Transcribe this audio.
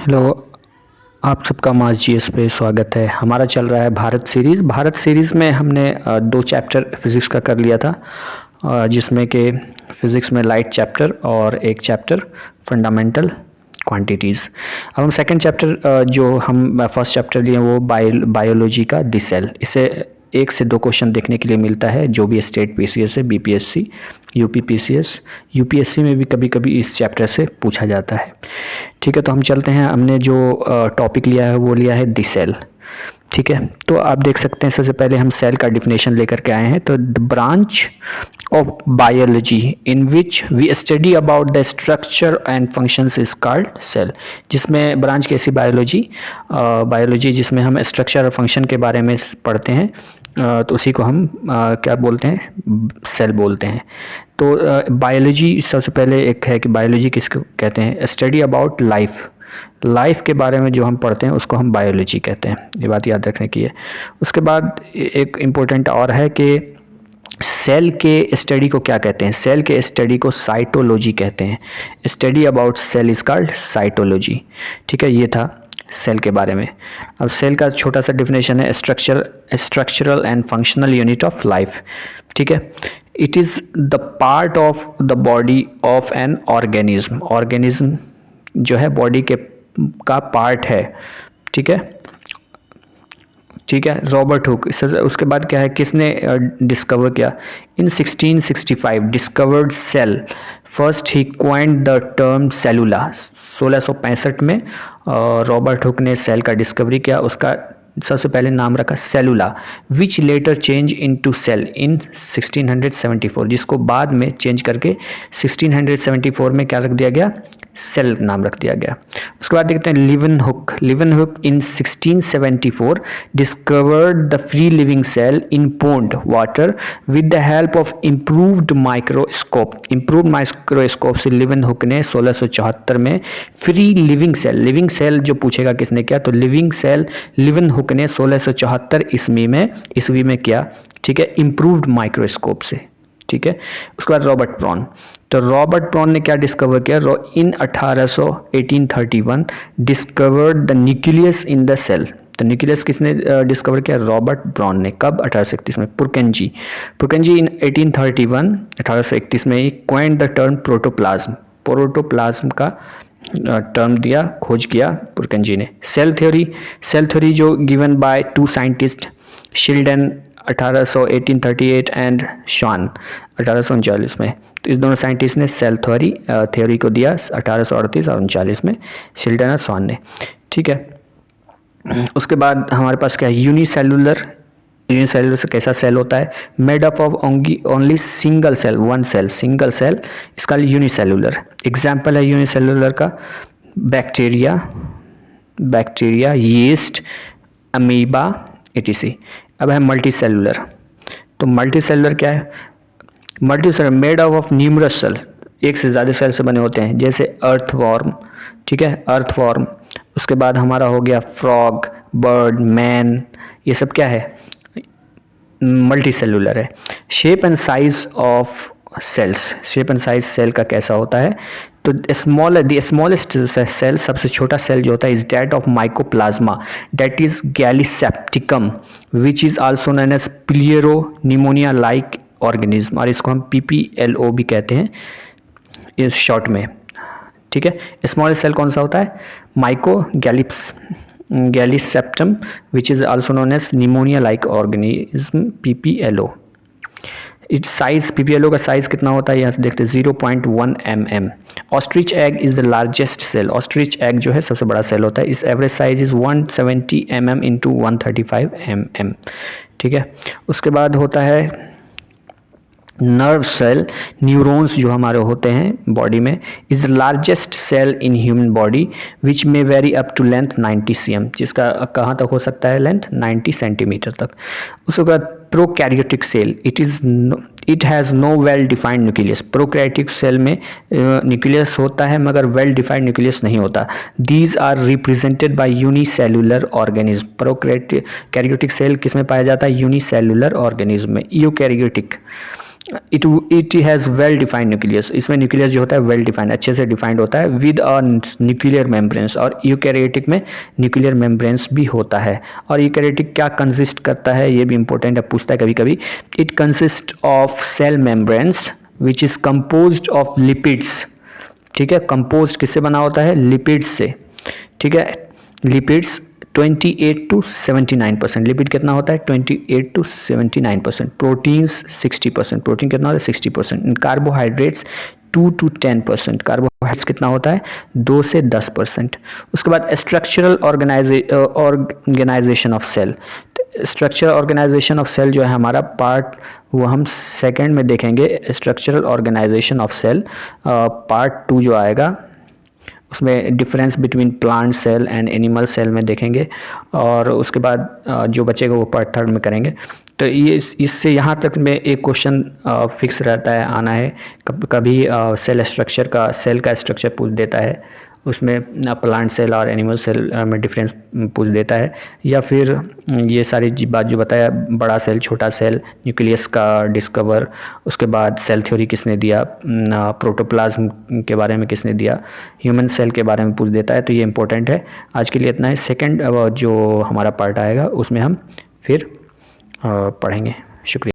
Hello. आप सबका मास GS पे स्वागत है। हमारा चल रहा है भारत सीरीज़। भारत सीरीज़ में हमने दो चैप्टर फिज़िक्स का कर लिया था, जिसमें कि फ़िज़िक्स में लाइट चैप्टर और एक चैप्टर फंडामेंटल क्वांटिटीज़। अब हम सेकंड चैप्टर जो हम फर्स्ट चैप्टर लिए वो बायोलॉजी का डी सेल। इसे 1 से 2 क्वेश्चन देखने के लिए मिलता है, जो भी स्टेट पीसीएस है, बीपीएससी, यूपी पीसीएस, यूपीएससी में भी कभी कभी इस चैप्टर से पूछा जाता है। ठीक है, तो हम चलते हैं। हमने जो टॉपिक लिया है वो लिया है दी सेल। ठीक है, तो आप देख सकते हैं सबसे पहले हम सेल का डिफिनेशन लेकर के आए हैं। तो the branch of biology in which we study about the structure and functions is called cell. जिसमें ब्रांच कैसी बायोलॉजी जिसमें हम स्ट्रक्चर और फंक्शन के बारे में पढ़ते हैं, तो उसी को हम क्या बोलते हैं, सेल बोलते हैं। तो बायोलॉजी सबसे पहले एक है कि बायोलॉजी किसको कहते हैं, स्टडी अबाउट लाइफ के बारे में जो हम पढ़ते हैं उसको हम बायोलॉजी कहते हैं। ये बात याद रखने की है। उसके बाद एक इम्पोर्टेंट और है कि सेल के स्टडी को क्या कहते हैं। सेल के स्टडी को साइटोलॉजी कहते हैं। Study about cell is called cytology. ठीक है, ये था सेल के बारे में। अब सेल का छोटा सा डिफिनेशन है, structural and functional unit of life. ठीक है, it is the part of the body of an organism जो है बॉडी के का पार्ट है। ठीक है, ठीक है। रॉबर्ट हुक, उसके बाद क्या है, किसने डिस्कवर किया, in 1665 discovered cell. First he coined the term cellula. 1665 में रॉबर्ट हुक ने सेल का डिस्कवरी किया। उसका सबसे पहले नाम रखा cellula, which later change into cell in 1674, जिसको बाद में चेंज करके 1674 में क्या रख दिया गया, सेल नाम रख दिया गया। उसके बाद देखते हैं Leeuwenhoek in 1674 discovered the free living cell in pond water with the help of improved microscope से लिवन हुक ने 1674 में फ्री लिविंग सेल जो पूछेगा किसने किया, तो लिवन हुक ने 1674 ईस्वी में किया। ठीक है, इम्प्रूव्ड माइक्रोस्कोप से। ठीक है, उसके बाद रॉबर्ट ब्राउन ने क्या डिस्कवर किया, in 1831 discovered the nucleus in the cell. तो न्यूक्लियस किसने डिस्कवर किया, रॉबर्ट ब्राउन ने। कब, 1831 में। पुरकेंजी इन 1831 में क्वाइंड द टर्म प्रोटोप्लाज्म का टर्म दिया, खोज किया पुरकेंजी ने। सेल थ्योरी जो given by 2 scientist, Schleiden 1838 and Schwann 1839 में। तो इस दोनों साइंटिस्ट ने सेल थ्योरी को दिया 1838 और 39 में, शिल्डन और शॉन ने। ठीक है, उसके बाद हमारे पास क्या है, यूनिसेलुलर से कैसा सेल होता है, made up of only single cell, इसका यूनिसेलुलर। एग्जाम्पल है यूनिसेलुलर का, बैक्टीरिया, यीस्ट, अमीबा, etc। अब है मल्टीसेलुलर। तो मल्टीसेलुलर क्या है, multicellular made of numerous cell, एक से ज़्यादा सेल से बने होते हैं, जैसे अर्थवॉर्म। ठीक है, अर्थवॉर्म। उसके बाद हमारा हो गया फ्रॉग, बर्ड, मैन, ये सब क्या है, मल्टीसेलुलर है। Shape and size of cell का कैसा होता है, तो स्मॉलेस्ट सेल, सबसे छोटा सेल जो होता है, is that of mycoplasma, that is gallisepticum, which is also known as pleuropneumonia like organism, और इसको हम PPLO भी कहते हैं इस शॉर्ट में। ठीक है, स्मॉलेस्ट सेल कौन सा होता है, gallisepticum, which is also known as pneumonia like organism, PPLO। Its size, PPLO का साइज कितना होता है, यहाँ से देखते हैं 0.1 mm। Ostrich egg is the largest cell, ostrich egg जो है सबसे बड़ा सेल होता है। इस average size is 170 mm into 135 mm। ठीक है, उसके बाद होता है नर्व सेल, न्यूरॉन्स जो हमारे होते हैं बॉडी में, is the largest cell in human body which may vary up to length 90 cm, जिसका कहाँ तक हो सकता है, लेंथ 90 सेंटीमीटर तक। उसके बाद prokaryotic cell, it has no well defined nucleus. Prokaryotic cell में न्यूक्लियस होता है मगर वेल डिफाइंड न्यूक्लियस नहीं होता। These are represented by unicellular organism. Prokaryotic cell किस में पाया जाता है, यूनिसेलुलर ऑर्गेनिज्म में। Eukaryotic it has well defined nucleus. इसमें न्यूक्लियस जो होता है वेल डिफाइंड, अच्छे से डिफाइंड होता है, विद अ न्यूक्लियर मेम्ब्रेन्स। और यूकैरियोटिक में न्यूक्लियर मेम्ब्रेन्स भी होता है। और यूकैरियोटिक क्या कंसिस्ट करता है, ये भी इंपॉर्टेंट है, पूछता है कभी कभी। It consist of cell membranes which is composed of lipids. ठीक है, कंपोज्ड किससे बना होता है, लिपिड्स से। ठीक है, लिपिड्स 28 to 79%। लिपिड कितना होता है, 28 to 79%। प्रोटीन्स 60%। प्रोटीन कितना होता है, 60%। Carbohydrates 2 to 10%। कार्बोहाइड्रेट्स कितना होता है, 2 से 10%। उसके बाद structural organisation of cell. Structural organisation of cell जो है हमारा पार्ट, वो हम सेकेंड में देखेंगे। Structural organisation of cell part 2 जो आएगा, उसमें difference between plant cell and animal cell में देखेंगे। और उसके बाद जो बचेगा वो पार्ट 3 में करेंगे। तो ये इससे यहाँ तक में एक क्वेश्चन फिक्स रहता है, आना है कभी सेल स्ट्रक्चर का, सेल का स्ट्रक्चर पूछ देता है, उसमें प्लांट सेल और एनिमल सेल में डिफरेंस पूछ देता है। या फिर ये सारी बात जो बताया, बड़ा सेल छोटा सेल, न्यूक्लियस का डिस्कवर, उसके बाद सेल थ्योरी किसने दिया, प्रोटोप्लाज्म के बारे में किसने दिया, ह्यूमन सेल के बारे में पूछ देता है। तो ये इंपॉर्टेंट है। आज के लिए इतना है। सेकंड जो हमारा पार्ट आएगा उसमें हम फिर पढ़ेंगे। शुक्रिया।